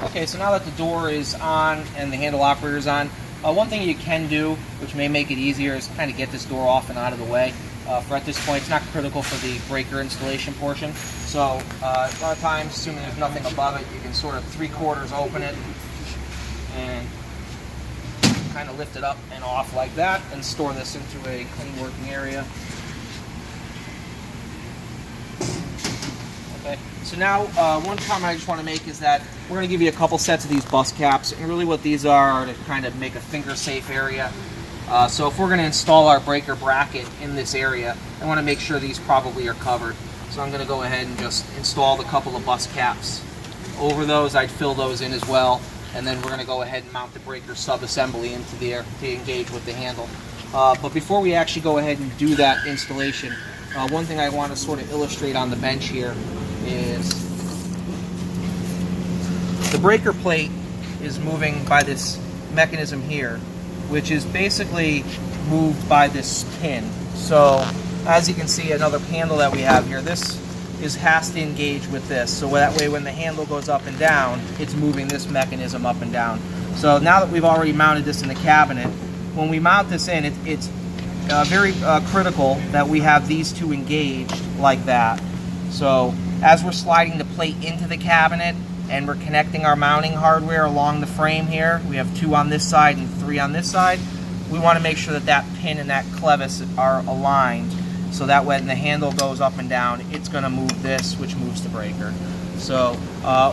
Okay, so now that the door is on and the handle operator is on, one thing you can do, which may make it easier, is kind of get this door off and out of the way. For at this point, it's not critical for the breaker installation portion. So a lot of times, assuming there's nothing above it, you can sort of 3/4 open it and kind of lift it up and off like that and store this into a clean working area. Okay, so now one comment I just want to make is that we're going to give you a couple sets of these bus caps, and really what these are to kind of make a finger safe area. So if we're going to install our breaker bracket in this area, I want to make sure these probably are covered. So I'm going to go ahead and just install the couple of bus caps. Over those, I'd fill those in as well, and then we're going to go ahead and mount the breaker sub-assembly into there to engage with the handle. But before we actually go ahead and do that installation, one thing I want to sort of illustrate on the bench here is the breaker plate is moving by this mechanism here, which is basically moved by this pin. So as you can see, another handle that we have here, this has to engage with this. So that way when the handle goes up and down, it's moving this mechanism up and down. So now that we've already mounted this in the cabinet, when we mount this in, it's very critical that we have these two engaged like that. So as we're sliding the plate into the cabinet and we're connecting our mounting hardware along the frame here, we have 2 on this side and 3 on this side, we want to make sure that that pin and that clevis are aligned, so that when the handle goes up and down, it's going to move this, which moves the breaker. So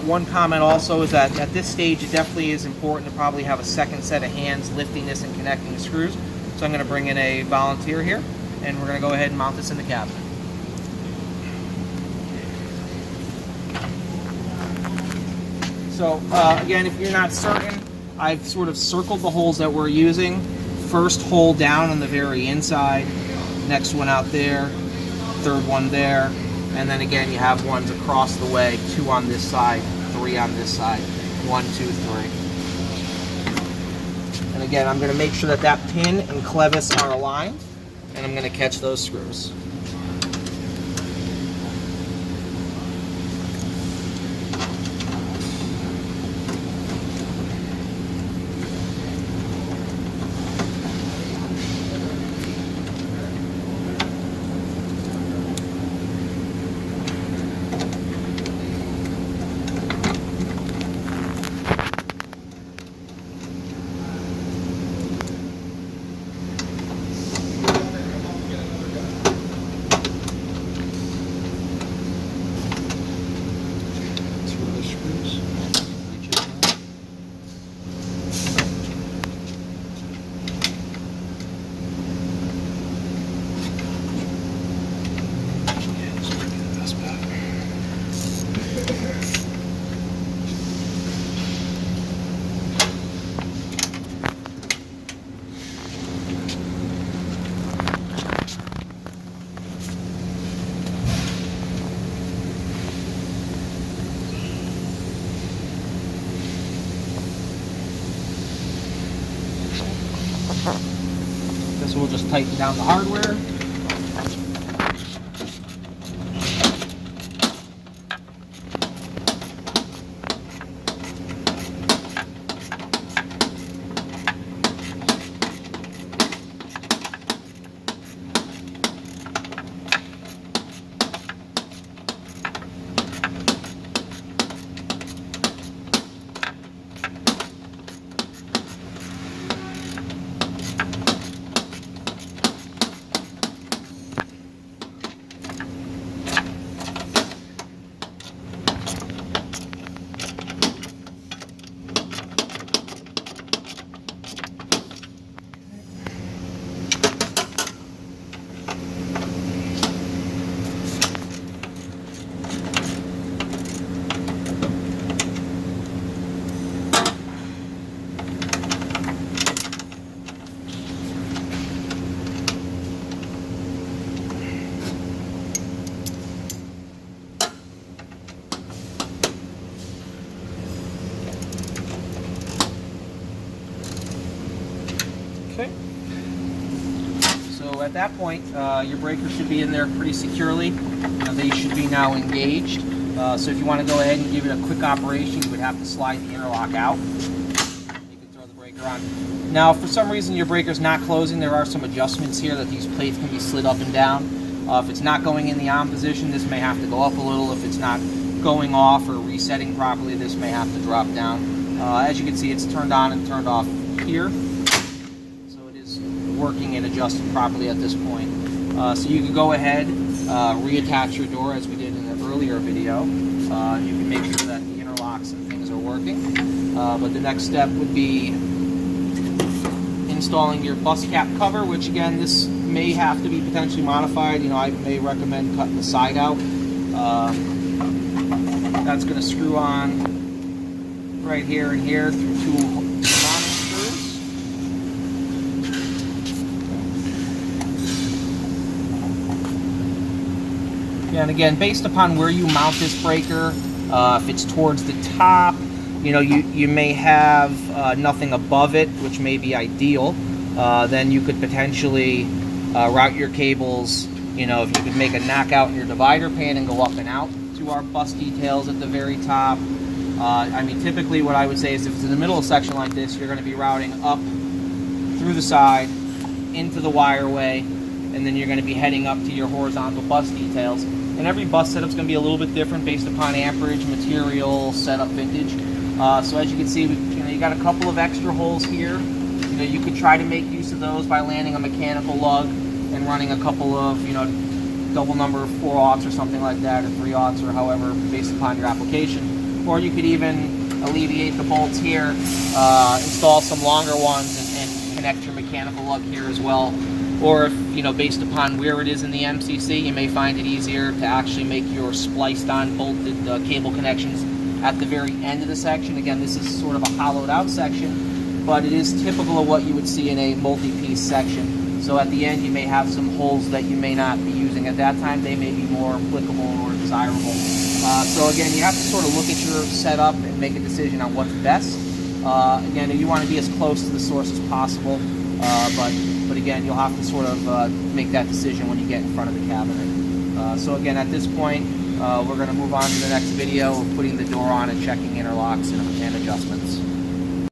one comment also is that at this stage it definitely is important to probably have a second set of hands lifting this and connecting the screws. So I'm going to bring in a volunteer here, and we're going to go ahead and mount this in the cabinet. So again, if you're not certain, I've sort of circled the holes that we're using. First hole down on the very inside, next one out there, third one there, and then again you have ones across the way, 2 on this side, 3 on this side, 1, 2, 3. And again, I'm going to make sure that that pin and clevis are aligned, and I'm going to catch those screws. This will just tighten down the hardware. Okay. So at that point, your breaker should be in there pretty securely. They should be now engaged. So if you want to go ahead and give it a quick operation, you would have to slide the interlock out. You can throw the breaker on. Now, if for some reason your breaker's not closing, there are some adjustments here that these plates can be slid up and down. If it's not going in the on position, this may have to go up a little. If it's not going off or resetting properly, this may have to drop down. As you can see, it's turned on and turned off here. So it is working and adjusting properly at this point. So you can go ahead, reattach your door as we did in the earlier video. You can make sure that the interlocks and things are working. But the next step would be installing your bus cap cover, which again, this may have to be potentially modified. You know, I may recommend cutting the side out. That's going to screw on right here and here through two mounting screws. And again, based upon where you mount this breaker, if it's towards the top, you know, you may have nothing above it, which may be ideal. Then you could potentially route your cables, you know, if you could make a knockout in your divider pan and go up and out to our bus details at the very top. I mean, typically what I would say is if it's in the middle of a section like this, you're going to be routing up through the side into the wireway, and then you're going to be heading up to your horizontal bus details. And every bus setup is going to be a little bit different based upon amperage, material, setup, vintage. So as you can see, you got a couple of extra holes here. You know, you could try to make use of those by landing a mechanical lug and running a couple of, you know, double number 4/0 or something like that, or 3/0 or however, based upon your application. Or you could even alleviate the bolts here, install some longer ones, and connect your mechanical lug here as well. Or if, you know, based upon where it is in the MCC, you may find it easier to actually make your spliced on bolted cable connections at the very end of the section. Again, this is sort of a hollowed out section, but it is typical of what you would see in a multi-piece section. So at the end, you may have some holes that you may not be using at that time. They may be more applicable or desirable. So again, you have to sort of look at your setup and make a decision on what's best. Again, you want to be as close to the source as possible, but again, you'll have to sort of make that decision when you get in front of the cabinet. So again, at this point, we're going to move on to the next video of putting the door on and checking interlocks and adjustments.